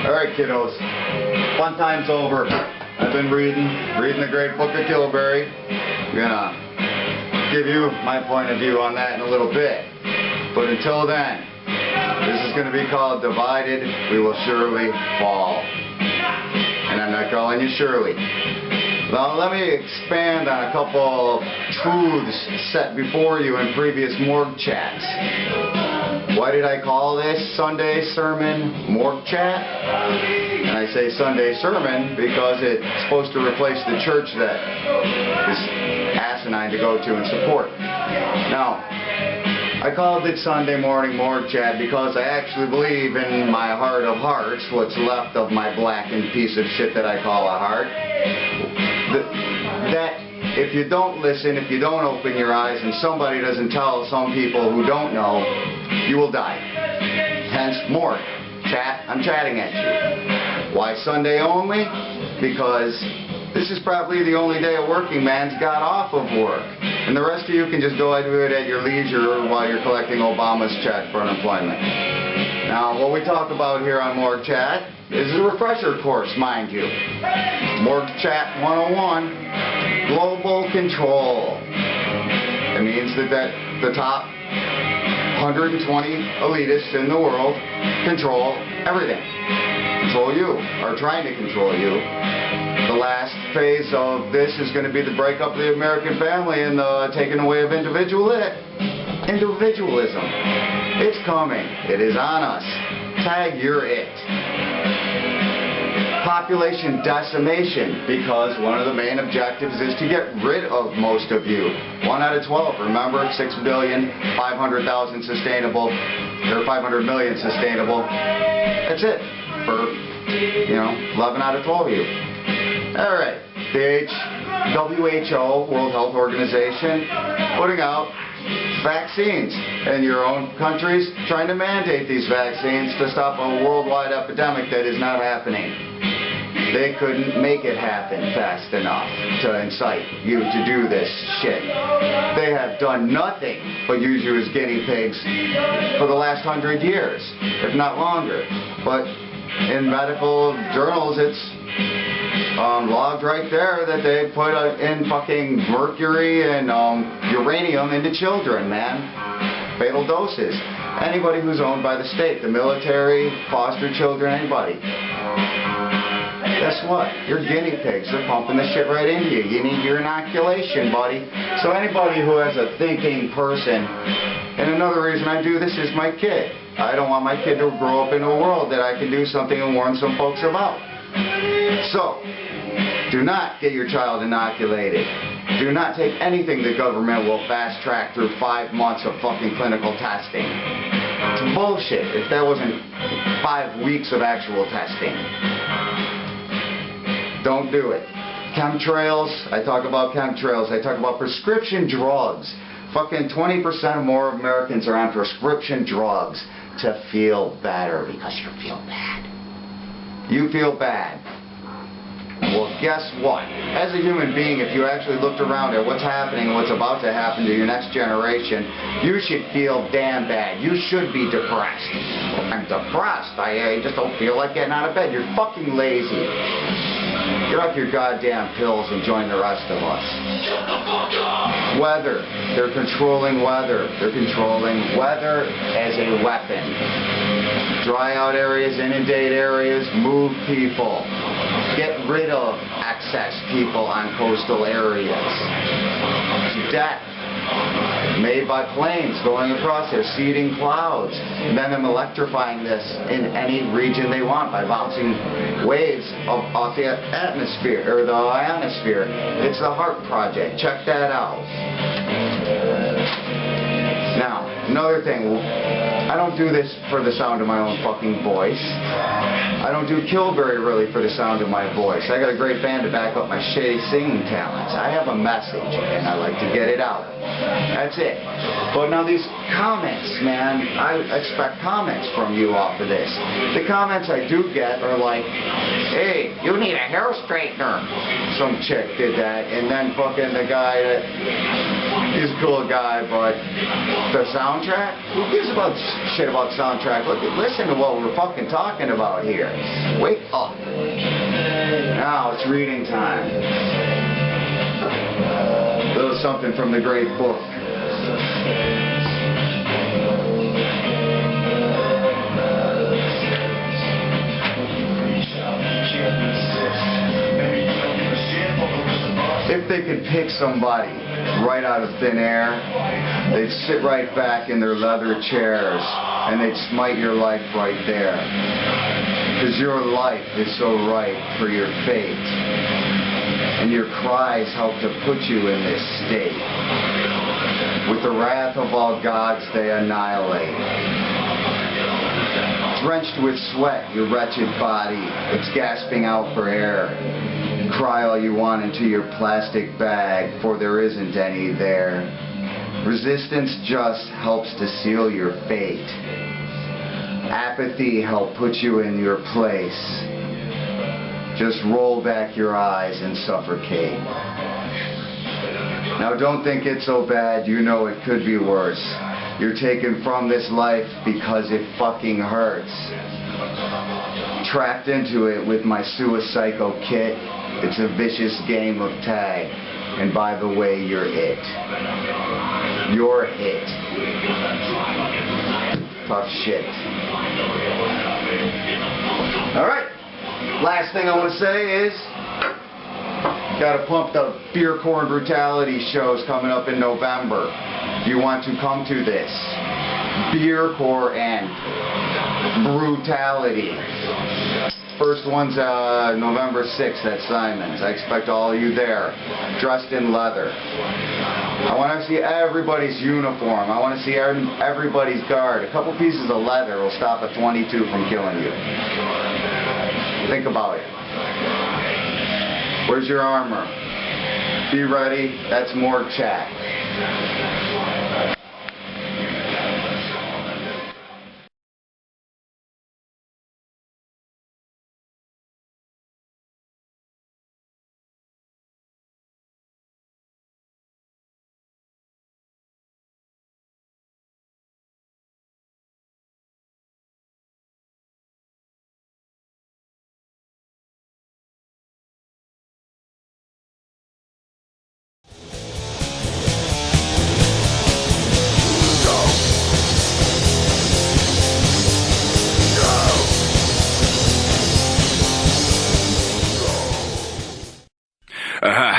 Alright kiddos, fun time's over. I've been reading the great book of Gilberry. I'm gonna give you my point of view on that in a little bit. But until then, this is gonna be called Divided We Will Surely Fall. And I'm not calling you Shirley. Now let me expand on a couple truths set before you in previous morgue chats. Why did I call this Sunday sermon morgue chat? And I say Sunday sermon because it's supposed to replace the church that is asinine to go to and support. Now, I called it Sunday morning morgue chat because I actually believe in my heart of hearts, what's left of my blackened piece of shit that I call a heart, that if you don't listen, if you don't open your eyes, and somebody doesn't tell some people who don't know, you will die. Hence, morgue chat. I'm chatting at you. Why Sunday only? Because this is probably the only day a working man's got off of work. And the rest of you can just go do it at your leisure while you're collecting Obama's check for unemployment. Now, what we talk about here on Morgue Chat is a refresher course, mind you. Morgue Chat 101, Global Control. It means that the top 120 elitists in the world control everything. Control you, or trying to control you. The last phase of this is going to be the breakup of the American family and the taking away of individualism. It's coming. It is on us. Tag, you're it. Population decimation, because one of the main objectives is to get rid of most of you. 1 out of 12. Remember, 6,500,000 sustainable, or 500 million sustainable. That's it for, 11 out of 12 of you. All right, the WHO, World Health Organization, putting out vaccines in your own countries, trying to mandate these vaccines to stop a worldwide epidemic that is not happening. They couldn't make it happen fast enough to incite you to do this shit. They have done nothing but use you as guinea pigs for the last 100 years, if not longer. But in medical journals, it's logged right there that they put in fucking mercury and uranium into children, man. Fatal doses. Anybody who's owned by the state, the military, foster children, anybody. Guess what? You're guinea pigs. They're pumping the shit right into you. You need your inoculation, buddy. So anybody who has a thinking person, and another reason I do this is my kid. I don't want my kid to grow up in a world that I can do something and warn some folks about. So, do not get your child inoculated. Do not take anything the government will fast track through 5 months of fucking clinical testing. It's bullshit if that wasn't 5 weeks of actual testing. Don't do it. Chemtrails, I talk about chemtrails. I talk about prescription drugs. Fucking 20% or more of Americans are on prescription drugs to feel better because you feel bad. You feel bad. Well, guess what? As a human being, if you actually looked around at what's happening and what's about to happen to your next generation, you should feel damn bad. You should be depressed. I'm depressed. I just don't feel like getting out of bed. You're fucking lazy. Get off your goddamn pills and join the rest of us. Weather. They're controlling weather. They're controlling weather as a weapon. Dry out areas, inundate areas, move people. Get rid of excess people on coastal areas. Death made by planes going across there, seeding clouds, and then them electrifying this in any region they want by bouncing waves off the atmosphere, or the ionosphere. It's the HAARP project. Check that out. Now, another thing. I don't do this for the sound of my own fucking voice. I don't do Kilberry really for the sound of my voice. I got a great band to back up my shitty singing talents. I have a message, and I like to get it out. That's it. But now these comments, man, I expect comments from you off of this. The comments I do get are like, hey, you need a hair straightener. Some chick did that, and then fucking the guy that, he's a cool guy, but the soundtrack? Who gives about shit about soundtrack? Look, listen to what we're fucking talking about here. Wake up. Now it's reading time. A little something from the great book. If they could pick somebody right out of thin air, they'd sit right back in their leather chairs and they'd smite your life right there. Because your life is so right for your fate. And your cries help to put you in this state. With the wrath of all gods they annihilate. Drenched with sweat, your wretched body, it's gasping out for air. Cry all you want into your plastic bag, for there isn't any there. Resistance just helps to seal your fate. Apathy help put you in your place. Just roll back your eyes and suffocate. Now don't think it's so bad, you know it could be worse. You're taken from this life because it fucking hurts. Trapped into it with my suicycle kit. It's a vicious game of tag. And by the way, you're it. You're it. Tough shit. Alright. Last thing I want to say is, gotta pump the Beer Corn Brutality shows coming up in November. You want to come to this. Beer Corn and Brutality. First one's November 6th at Simon's. I expect all of you there, dressed in leather. I want to see everybody's uniform. I want to see everybody's guard. A couple pieces of leather will stop a 22 from killing you. Think about it. Where's your armor? Be ready. That's Morgue Chat. Aha.